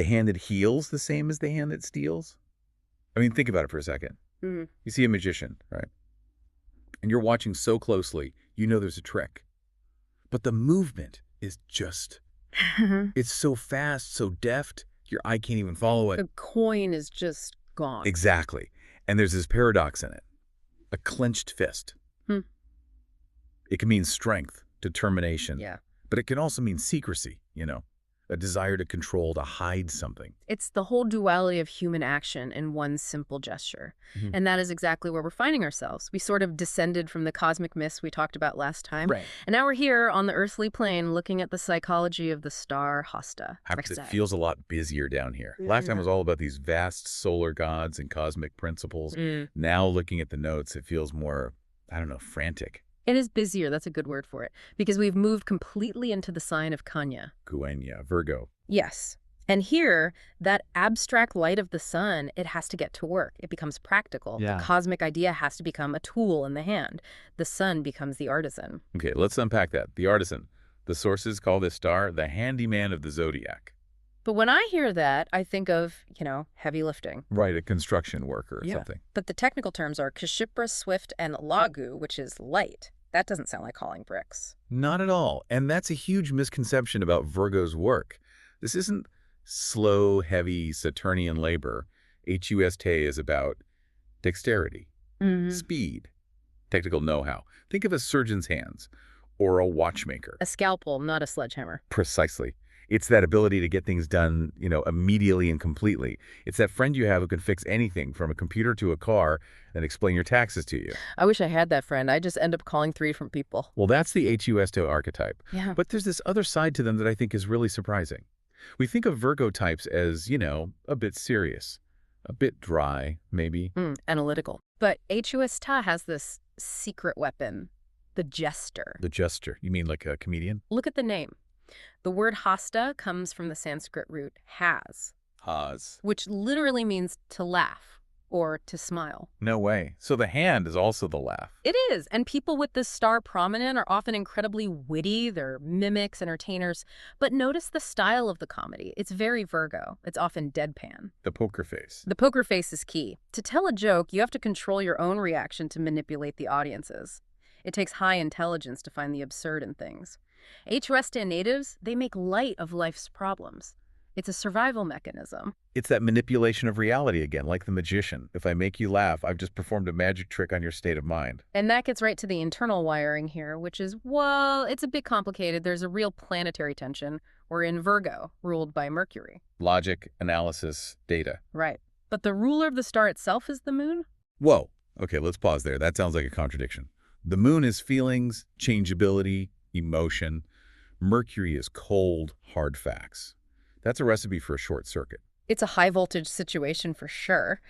The hand that heals the same as the hand that steals? I mean, think about it for a second. Mm. You see a magician, right? And you're watching so closely, you know there's a trick. But the movement is just, it's so fast, so deft, your eye can't even follow it. The coin is just gone. Exactly. And there's this paradox in it. A clenched fist. Hmm. It can mean strength, determination. Yeah. But it can also mean secrecy, a desire to control, to hide something. It's the whole duality of human action in one simple gesture. Mhm. And that is exactly where we're finding ourselves. We sort of descended from the cosmic myths we talked about last time. Right. And now we're here on the earthly plane looking at the psychology of the star Hasta. It feels a lot busier down here. Last time was all about these vast solar gods and cosmic principles. Now looking at the notes, it feels more, I don't know, frantic. It is busier, that's a good word for it, because we've moved completely into the sign of Kanya. Virgo. Yes. And here, that abstract light of the sun, it has to get to work. It becomes practical. Yeah. The cosmic idea has to become a tool in the hand. The sun becomes the artisan. Okay, let's unpack that. The artisan. The sources call this star the handyman of the zodiac. But when I hear that, I think of, heavy lifting. Right, a construction worker or something. But the technical terms are Kshipra, Swift, and Lagu, which is light. That doesn't sound like hauling bricks. Not at all. And that's a huge misconception about Virgo's work. This isn't slow, heavy Saturnian labor. HUST is about dexterity, speed, technical know-how. Think of a surgeon's hands or a watchmaker. A scalpel, not a sledgehammer. Precisely. It's that ability to get things done, immediately and completely. It's that friend you have who can fix anything from a computer to a car and explain your taxes to you. I wish I had that friend. I just end up calling 3 different people. Well, that's the HUST archetype. Yeah. But there's this other side to them that I think is really surprising. We think of Virgo types as, a bit serious, a bit dry, maybe. Analytical. But HUST has this secret weapon, the jester. The jester. You mean like a comedian? Look at the name. The word hasta comes from the Sanskrit root has, which literally means to laugh or to smile. No way. So the hand is also the laugh. It is. And people with this star prominent are often incredibly witty. They're mimics, entertainers. But notice the style of the comedy. It's very Virgo. It's often deadpan. The poker face. The poker face is key. To tell a joke, you have to control your own reaction to manipulate the audiences. It takes high intelligence to find the absurd in things. HUST natives, they make light of life's problems. It's a survival mechanism. It's that manipulation of reality again, like the magician. If I make you laugh, I've just performed a magic trick on your state of mind. And that gets right to the internal wiring here, which is, well, it's a bit complicated. There's a real planetary tension. We're in Virgo, ruled by Mercury. Logic, analysis, data. Right. But the ruler of the star itself is the moon? Whoa. Okay, let's pause there. That sounds like a contradiction. The moon is feelings, changeability, emotion. Mercury is cold, hard facts. That's a recipe for a short circuit. It's a high-voltage situation for sure.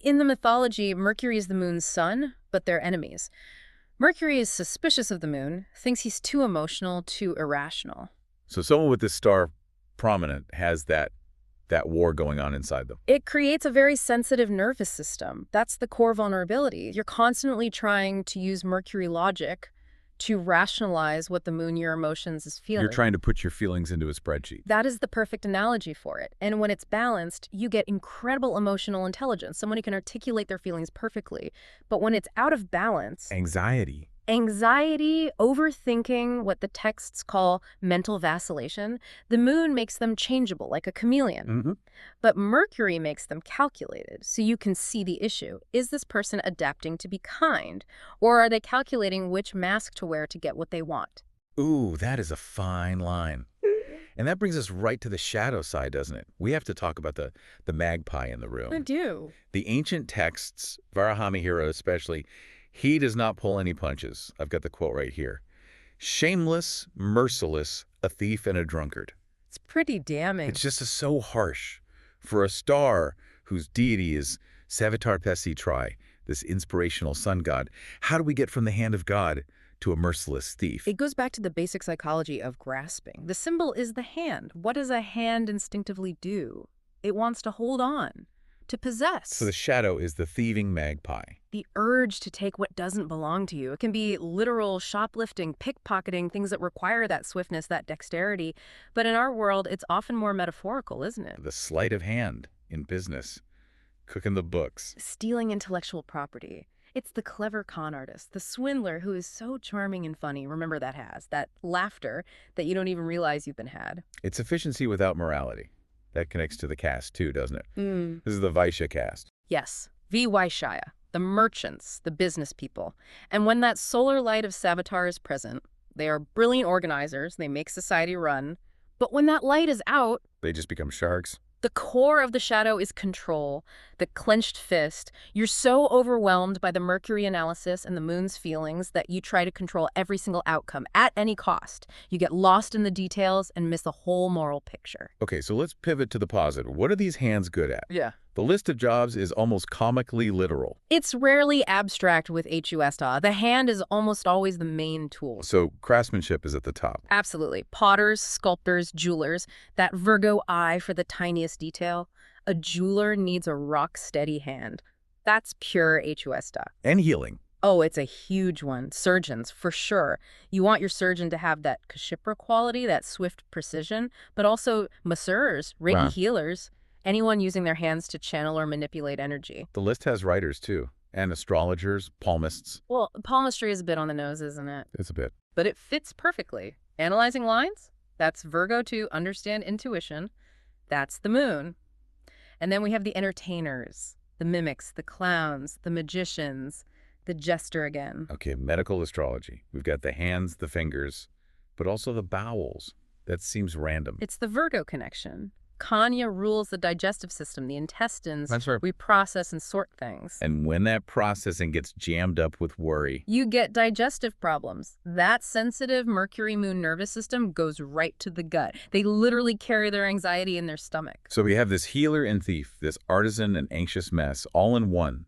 In the mythology, Mercury is the moon's son, but they're enemies. Mercury is suspicious of the moon, thinks he's too emotional, too irrational. So someone with this star prominent has that war going on inside them. It creates a very sensitive nervous system. That's the core vulnerability. You're constantly trying to use Mercury logic to rationalize what the moon, your emotions, is feeling. You're trying to put your feelings into a spreadsheet. That is the perfect analogy for it. And when it's balanced, you get incredible emotional intelligence, someone who can articulate their feelings perfectly. But when it's out of balance... Anxiety, overthinking, what the texts call mental vacillation, the moon makes them changeable, like a chameleon. But Mercury makes them calculated, so you can see the issue. Is this person adapting to be kind, or are they calculating which mask to wear to get what they want? Ooh, that is a fine line. And that brings us right to the shadow side, doesn't it? We have to talk about the magpie in the room. I do. The ancient texts, Varahamihira especially, he does not pull any punches. I've got the quote right here. Shameless, merciless, a thief and a drunkard. It's pretty damning. It's just so harsh. For a star whose deity is Savitar Pesi Tri, this inspirational sun god, how do we get from the hand of God to a merciless thief? It goes back to the basic psychology of grasping. The symbol is the hand. What does a hand instinctively do? It wants to hold on. to possess. So the shadow is the thieving magpie. The urge to take what doesn't belong to you. It can be literal shoplifting, pickpocketing, things that require that swiftness, that dexterity. But in our world, it's often more metaphorical, isn't it? The sleight of hand in business. Cooking the books. Stealing intellectual property. It's the clever con artist, the swindler who is so charming and funny. Remember that laughter that you don't even realize you've been had. It's efficiency without morality. That connects to the caste too, doesn't it? This is the Vaishya caste. Yes, Vaishya, the merchants, the business people. And when that solar light of Savitar is present, they are brilliant organizers, they make society run. But when that light is out, They just become sharks. the core of the shadow is control, the clenched fist. You're so overwhelmed by the Mercury analysis and the moon's feelings that you try to control every single outcome at any cost. You get lost in the details and miss the whole moral picture. Okay, so let's pivot to the positive. What are these hands good at? Yeah. The list of jobs is almost comically literal. It's rarely abstract with Hasta. The hand is almost always the main tool. So craftsmanship is at the top. Absolutely. Potters, sculptors, jewelers, that Virgo eye for the tiniest detail. A jeweler needs a rock-steady hand. That's pure Hasta. And healing. Oh, it's a huge one. Surgeons, for sure. You want your surgeon to have that Kshipra quality, that swift precision, but also masseurs, Reiki healers, anyone using their hands to channel or manipulate energy. The list has writers too, and astrologers, palmists. Well, palmistry is a bit on the nose, isn't it? It's a bit. But it fits perfectly. Analyzing lines? That's Virgo to understand intuition. That's the moon. And then we have the entertainers, the mimics, the clowns, the magicians, the jester again. Okay, medical astrology. We've got the hands, the fingers, but also the bowels. That seems random. It's the Virgo connection. Kanya rules the digestive system, the intestines. That's right. We process and sort things. And when that processing gets jammed up with worry, You get digestive problems. That sensitive Mercury-Moon nervous system goes right to the gut. They literally carry their anxiety in their stomach. so we have this healer and thief, this artisan and anxious mess, all in one.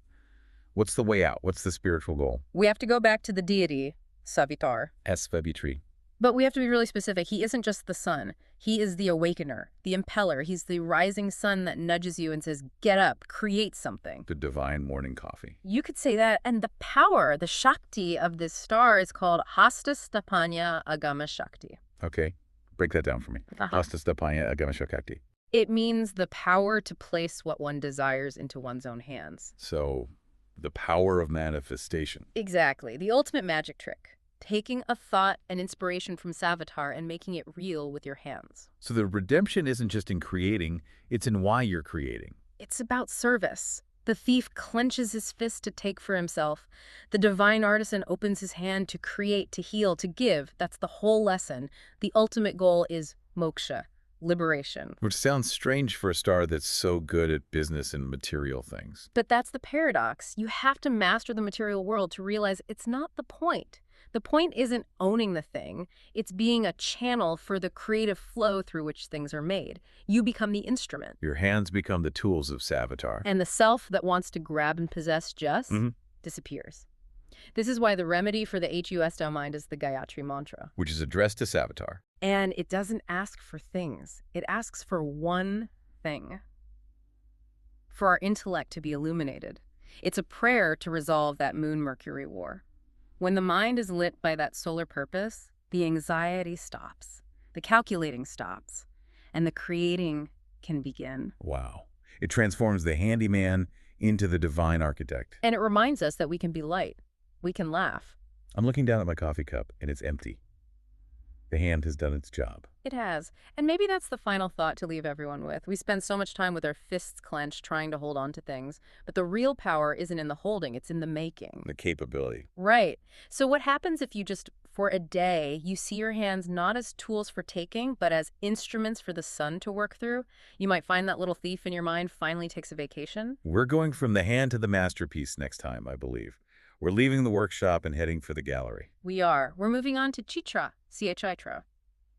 What's the way out? What's the spiritual goal? We have to go back to the deity, Savitar. Svabitri. But we have to be really specific. He isn't just the sun. He is the awakener, the impeller. He's the rising sun that nudges you and says, get up, create something. The divine morning coffee. You could say that. And the power, the Shakti of this star is called Hasta Stapanya Agama Shakti. Okay, break that down for me. Hasta Stapanya Agamashakti. It means the power to place what one desires into one's own hands. So, the power of manifestation. Exactly. The ultimate magic trick. Taking a thought and inspiration from Savitar and making it real with your hands. So the redemption isn't just in creating, it's in why you're creating. It's about service. The thief clenches his fist to take for himself. The divine artisan opens his hand to create, to heal, to give. That's the whole lesson. The ultimate goal is moksha, liberation. Which sounds strange for a star that's so good at business and material things. But that's the paradox. You have to master the material world to realize it's not the point. The point isn't owning the thing. It's being a channel for the creative flow through which things are made. You become the instrument. Your hands become the tools of Savitar. And the self that wants to grab and possess just disappears. This is why the remedy for the Hasta mind is the Gayatri mantra. Which is addressed to Savitar. And it doesn't ask for things. It asks for one thing. For our intellect to be illuminated. It's a prayer to resolve that Moon-Mercury war. When the mind is lit by that solar purpose, the anxiety stops, the calculating stops, and the creating can begin. Wow. It transforms the handyman into the divine architect. And it reminds us that we can be light. We can laugh. I'm looking down at my coffee cup, and it's empty. The hand has done its job. It has. And maybe that's the final thought to leave everyone with. We spend so much time with our fists clenched trying to hold on to things, but the real power isn't in the holding, it's in the making. The capability. Right. So what happens if you just, for a day, you see your hands not as tools for taking, but as instruments for the sun to work through? You might find that little thief in your mind finally takes a vacation. We're going from the hand to the masterpiece next time, I believe. We're leaving the workshop and heading for the gallery. We are. We're moving on to Chitra, Chitra,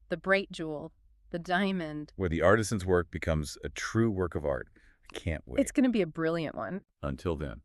the bright jewel, the diamond. Where the artisan's work becomes a true work of art. I can't wait. It's going to be a brilliant one. Until then.